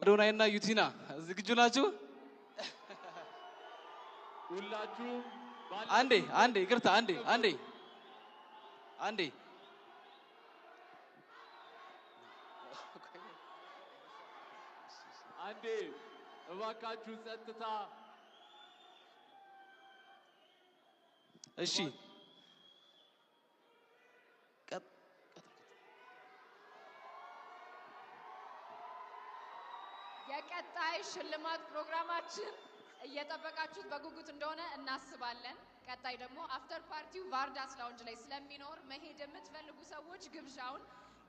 አዶናይና ዩቲና ዝግጁ ናችሁ? ሁላችሁ አንዴ ይቅርታ አንዴ እባካችሁ ጸጥታ። እሺ የቀጣይ ሽልማት ፕሮግራማችን እየጠበቃችሁት በጉጉት እንደሆነ እናስባለን። ቀጣይ ደግሞ አፍተር ፓርቲው ቫርዳስ ላውንጅ ላይ ስለሚኖር መሄድ የምትፈልጉ ሰዎች ግብዣውን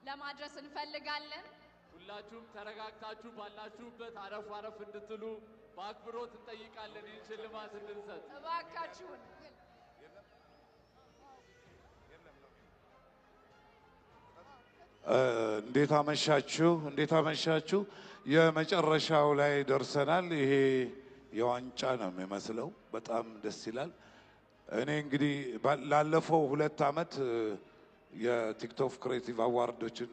ለማድረስ እንፈልጋለን። ሁላችሁም ተረጋግታችሁ ባላችሁበት አረፍ እንድትሉ በአክብሮት እንጠይቃለን። ይህን ሽልማት እንድንሰጥ እባካችሁን። እንዴት አመሻችሁ? የመጨረሻው ላይ ደርሰናል። ይሄ የዋንጫ ነው የሚመስለው። በጣም ደስ ይላል። እኔ እንግዲህ ላለፈው 2 ዓመት የቲክቶክ ክሬቲቭ አዋርዶችን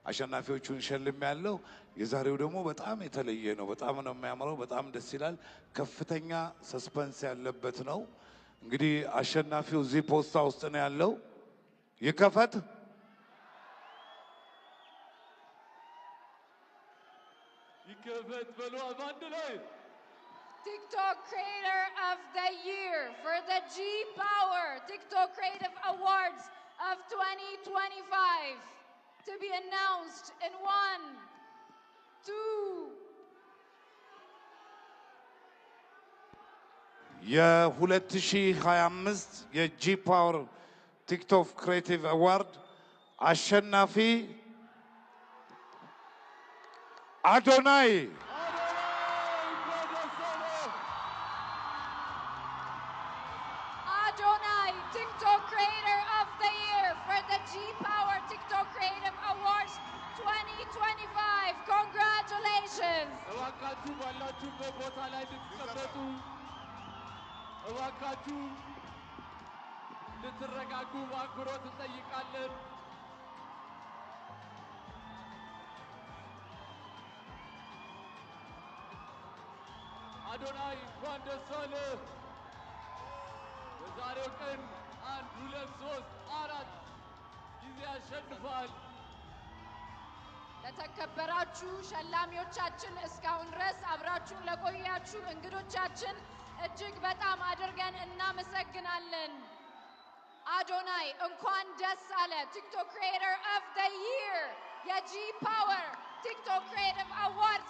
አሸናፊዎቹን ሸልም ያለው። የዛሬው ደግሞ በጣም የተለየ ነው። በጣም ነው የሚያምረው። በጣም ደስ ይላል። ከፍተኛ ሰስፐንስ ያለበት ነው። እንግዲህ አሸናፊው እዚህ ፖስታ ውስጥ ነው ያለው። ይከፈት። ይከፈት በሉ አንድ ላይ። TikTok Creator of the Year for the G Power TikTok Creative Awards of 2025 to be announced in 1, 2. የ2025 የጂ ፓወር ቲክቶክ ክሬቲቭ አዋርድ አሸናፊ አዶናይ TikTok Creator of the Year for the G Power TikTok Creative Awards 2025. Congratulations! እባካችሁ ባላችሁበት ቦታ ላይ እንድትቀመጡ፣ እባካችሁ እንድትረጋጉ በአክብሮት እንጠይቃለን። አዶናይ እንኳን ደስ አለህ። በዛሬው ቀን 1 2 3 4 ጊዜ አሸንፏል። ለተከበራችሁ ሸላሚዎቻችን፣ እስካሁን ድረስ አብራችሁን ለቆያችሁ እንግዶቻችን እጅግ በጣም አድርገን እናመሰግናለን። አዶናይ እንኳን ደስ አለ። TikTok Creator of the Year የጂ ፓወር TikTok Creative Award